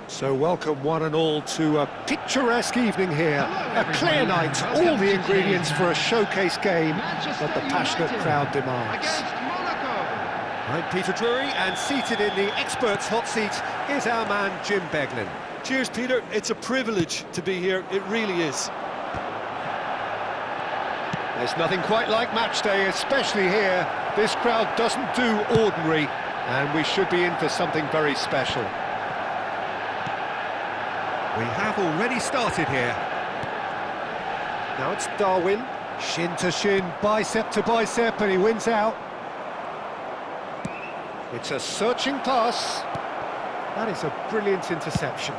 So welcome one and all to a picturesque evening here. A clear night, all the ingredients for a showcase game that the passionate crowd demands. I'm Peter Drury, and seated in the experts' hot seat is our man Jim Beglin. Cheers, Peter. It's a privilege to be here. It really is. There's nothing quite like match day, especially here. This crowd doesn't do ordinary, and we should be in for something very special. We have already started here. Now it's Darwin, shin to shin, bicep to bicep, and he wins out. It's a searching pass. That is a brilliant interception.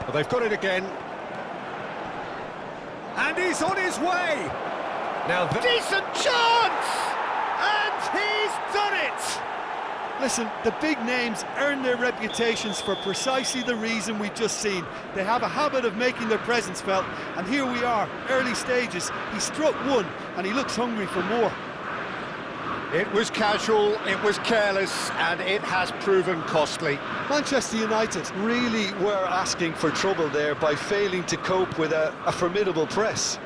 Well, they've got it again. And he's on his way! Now, decent chance! And he's done it! Listen, the big names earn their reputations for precisely the reason we've just seen. They have a habit of making their presence felt, and here we are, early stages. He struck one, and he looks hungry for more. It was casual, it was careless, and it has proven costly. Manchester United really were asking for trouble there by failing to cope with a formidable press.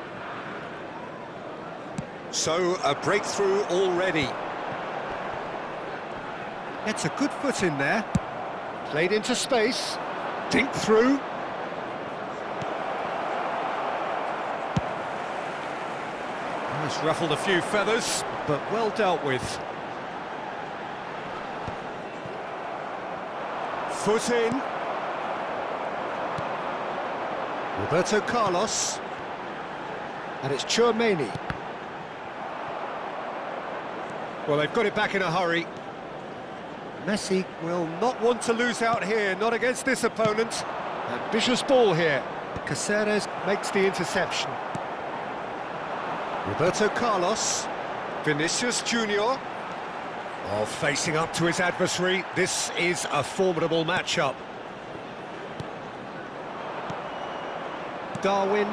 So, a breakthrough already. It's a good foot in there. Played into space. Dinked through. He's ruffled a few feathers, but well dealt with. Foot in. Roberto Carlos. And it's Tchouaméni. Well, they've got it back in a hurry. Messi will not want to lose out here, not against this opponent. Ambitious ball here. Caceres makes the interception. Roberto Carlos. Vinicius Junior. Oh, facing up to his adversary. This is a formidable matchup. Darwin.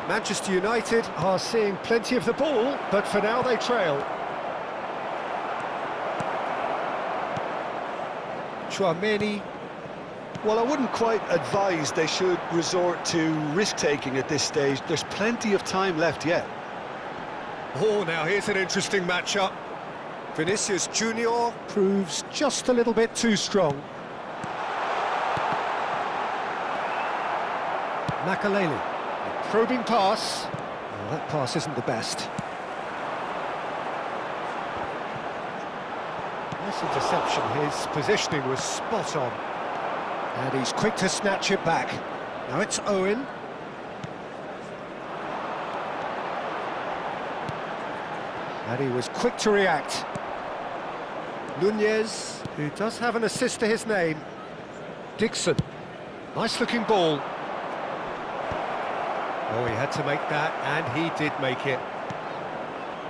Manchester United are seeing plenty of the ball, but for now they trail. Tchouaméni. Well, I wouldn't quite advise they should resort to risk-taking at this stage. There's plenty of time left yet. Oh, now here's an interesting matchup. Vinicius Junior proves just a little bit too strong. Makaleli, a probing pass. Oh, that pass isn't the best. Nice interception, his positioning was spot on. And he's quick to snatch it back. Now it's Owen. And he was quick to react. Nunez, who does have an assist to his name. Dixon, nice looking ball. Oh, he had to make that, and he did make it.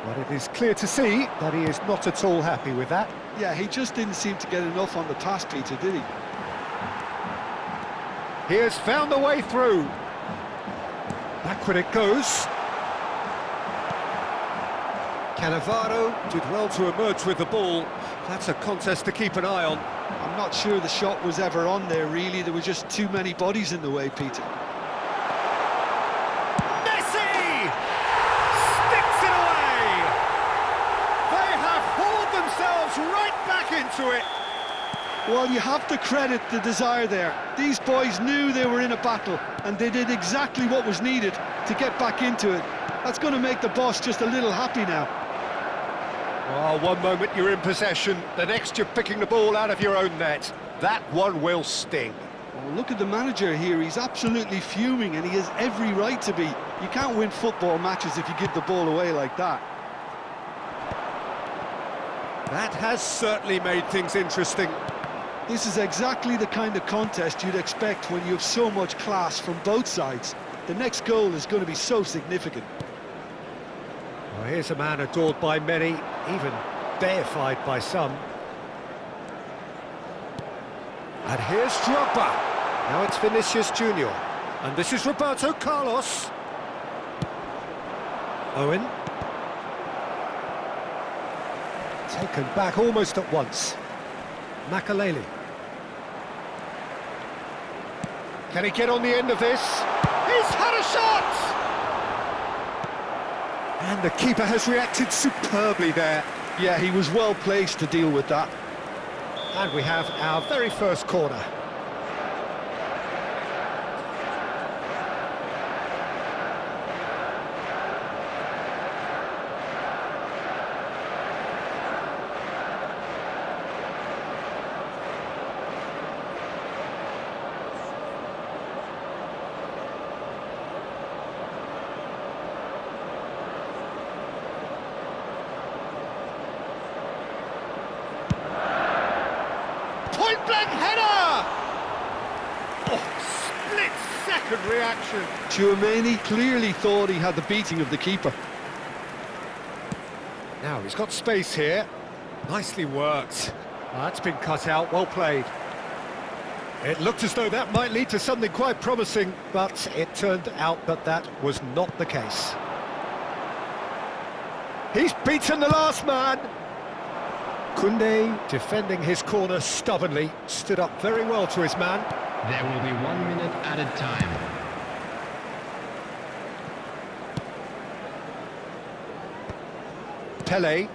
But it is clear to see that he is not at all happy with that. Yeah, he just didn't seem to get enough on the pass, Peter, did he? He has found a way through. Backward it goes. Cannavaro did well to emerge with the ball. That's a contest to keep an eye on. I'm not sure the shot was ever on there, really. There were just too many bodies in the way, Peter. Messi! Sticks it away! They have hauled themselves right back into it. Well, you have to credit the desire there. These boys knew they were in a battle, and they did exactly what was needed to get back into it. That's going to make the boss just a little happy now. Oh, one moment you're in possession, the next you're picking the ball out of your own net. That one will sting. Well, look at the manager here. He's absolutely fuming, and he has every right to be. You can't win football matches if you give the ball away like that. That has certainly made things interesting. This is exactly the kind of contest you'd expect when you have so much class from both sides. The next goal is going to be so significant. Well, here's a man adored by many, even deified by some. And here's Drogba. Now it's Vinicius Junior. And this is Roberto Carlos. Owen. Taken back almost at once. Makaleli. Can he get on the end of this? He's had a shot! And the keeper has reacted superbly there. Yeah, he was well placed to deal with that. And we have our very first corner. Point-blank header! Oh, split-second reaction. Tchouaméni clearly thought he had the beating of the keeper. Now he's got space here. Nicely worked. That's been cut out, well played. It looked as though that might lead to something quite promising, but it turned out that that was not the case. He's beaten the last man. Koundé, defending his corner stubbornly, stood up very well to his man. There will be 1 minute added time. Pelé.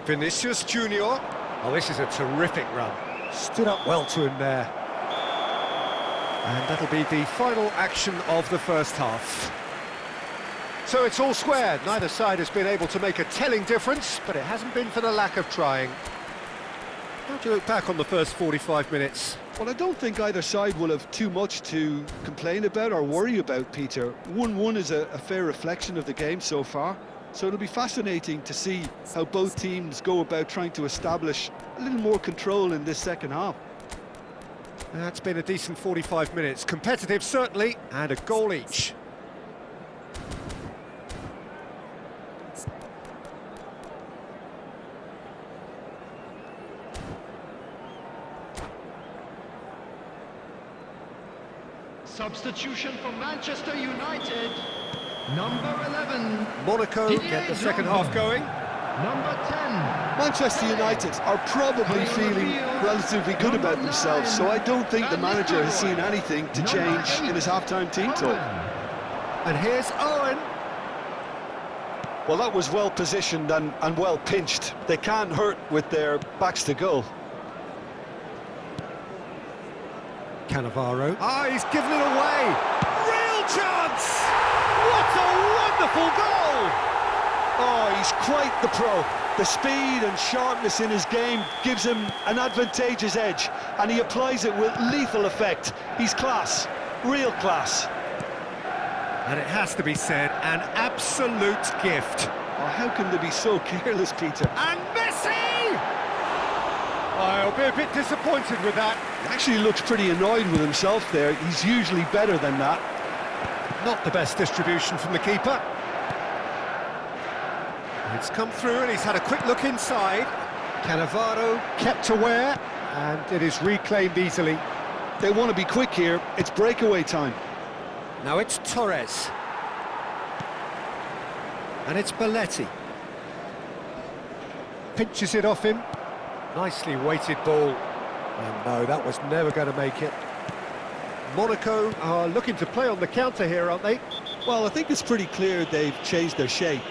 Vinicius Junior. Oh, this is a terrific run. Stood up well to him there. And that'll be the final action of the first half. So it's all squared. Neither side has been able to make a telling difference, but it hasn't been for the lack of trying. How do you look back on the first 45 minutes? Well, I don't think either side will have too much to complain about or worry about, Peter. 1-1 is a fair reflection of the game so far. So it'll be fascinating to see how both teams go about trying to establish a little more control in this second half. That's been a decent 45 minutes. Competitive, certainly, and a goal each. Substitution for Manchester United. Number 11. Monaco get the second half going. Number 10. Manchester United are probably feeling relatively good about themselves, so I don't think the manager has seen anything to change in his half-time team talk. And here's Owen. Well, that was well positioned and well pinched. They can't hurt with their backs to goal. Cannavaro. Ah, he's given it away. Real chance! What a wonderful goal! Oh, he's quite the pro. The speed and sharpness in his game gives him an advantageous edge, and he applies it with lethal effect. He's class, real class. And it has to be said, an absolute gift. Oh, how can they be so careless, Peter? And Messi! I'll be a bit disappointed with that. He actually looks pretty annoyed with himself there. He's usually better than that. Not the best distribution from the keeper. It's come through and he's had a quick look inside. Cannavaro kept aware and it is reclaimed easily. They want to be quick here. It's breakaway time. Now it's Torres. And it's Belletti. Pinches it off him. Nicely weighted ball. And no, that was never going to make it. Monaco are looking to play on the counter here, aren't they? Well, I think it's pretty clear they've changed their shape,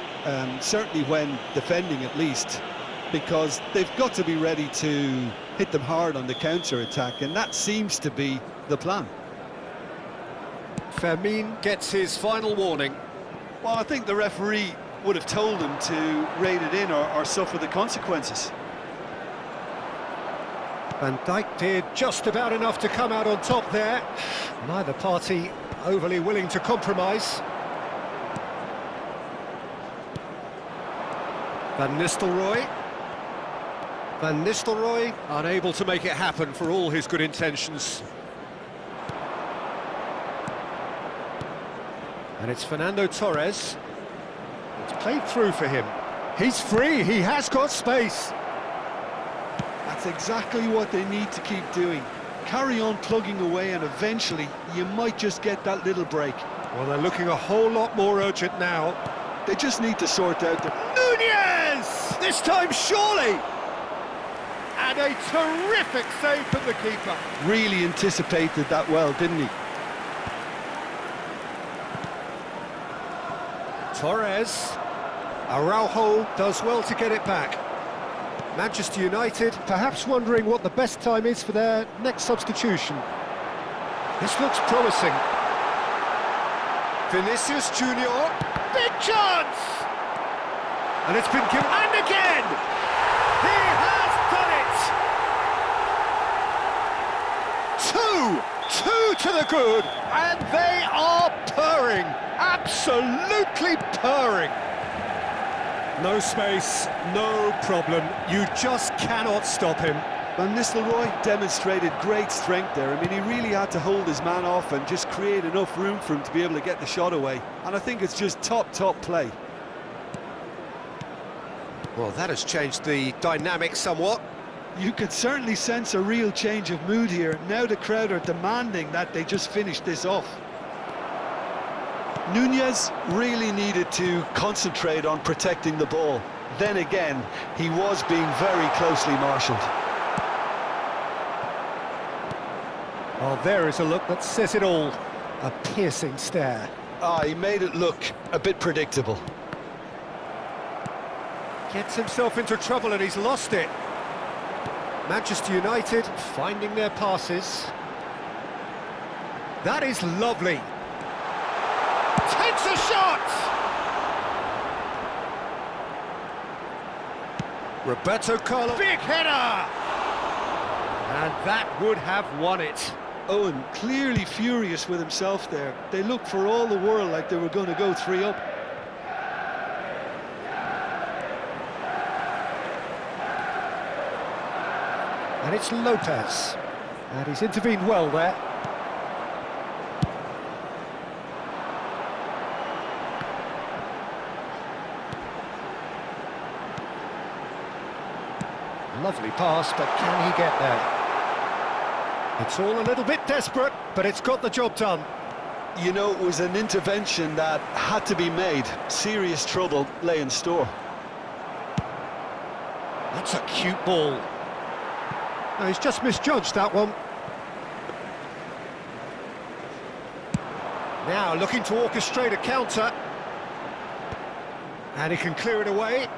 certainly when defending at least, because they've got to be ready to hit them hard on the counter-attack, and that seems to be the plan. Fermin gets his final warning. Well, I think the referee would have told him to rein it in or suffer the consequences. Van Dijk did just about enough to come out on top there. Neither party overly willing to compromise. Van Nistelrooy. Van Nistelrooy unable to make it happen for all his good intentions. And it's Fernando Torres. It's played through for him. He's free, he has got space. That's exactly what they need to keep doing. Carry on plugging away and eventually you might just get that little break. Well, they're looking a whole lot more urgent now. They just need to sort out the... Nunez! This time, surely! And a terrific save from the keeper. Really anticipated that well, didn't he? Torres. Araujo does well to get it back. Manchester United perhaps wondering what the best time is for their next substitution. This looks promising. Vinicius Junior, big chance! And it's been given, and again! He has done it! Two to the good, and they are purring, absolutely purring. No space, no problem, you just cannot stop him. Van Nistelrooy demonstrated great strength there. I mean, he really had to hold his man off and just create enough room for him to be able to get the shot away. And I think it's just top play. Well, that has changed the dynamic somewhat. You could certainly sense a real change of mood here. Now the crowd are demanding that they just finish this off. Nunez really needed to concentrate on protecting the ball. Then again, he was being very closely marshalled. Well, there is a look that says it all. A piercing stare. He made it look a bit predictable. Gets himself into trouble and he's lost it. Manchester United finding their passes. That is lovely. Takes a shot! Roberto Carlos. Big header! And that would have won it. Owen clearly furious with himself there. They looked for all the world like they were going to go 3 up. And it's Lopez. And he's intervened well there. Lovely pass, but can he get there? It's all a little bit desperate, but it's got the job done. You know, it was an intervention that had to be made. Serious trouble lay in store. That's a cute ball. No, he's just misjudged that one. Now looking to orchestrate a counter. And he can clear it away.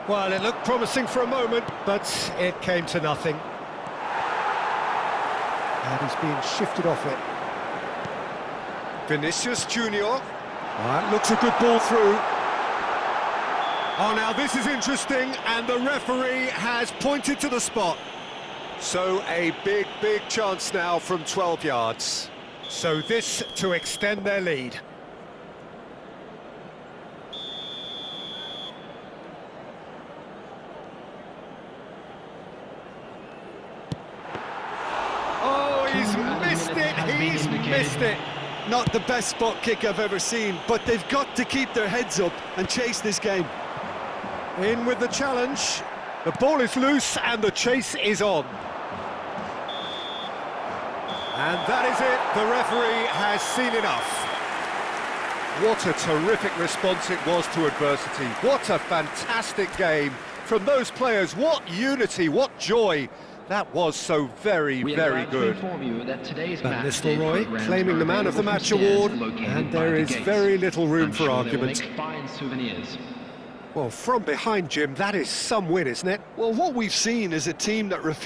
Well, it looked promising for a moment, but it came to nothing. And he's being shifted off it. Vinicius Junior. That looks a good ball through. Oh, now this is interesting, and the referee has pointed to the spot. So a big chance now from 12 yards. So this to extend their lead. He's missed it. Not the best spot kick I've ever seen, but they've got to keep their heads up and chase this game. In with the challenge. The ball is loose and the chase is on. And that is it. The referee has seen enough. What a terrific response it was to adversity. What a fantastic game from those players. What unity, what joy. That was so very good. Van Nistelrooy claiming the Man of the Match award, and there is very little room for argument. Well, from behind, Jim, that is some win, isn't it? Well, what we've seen is a team that refused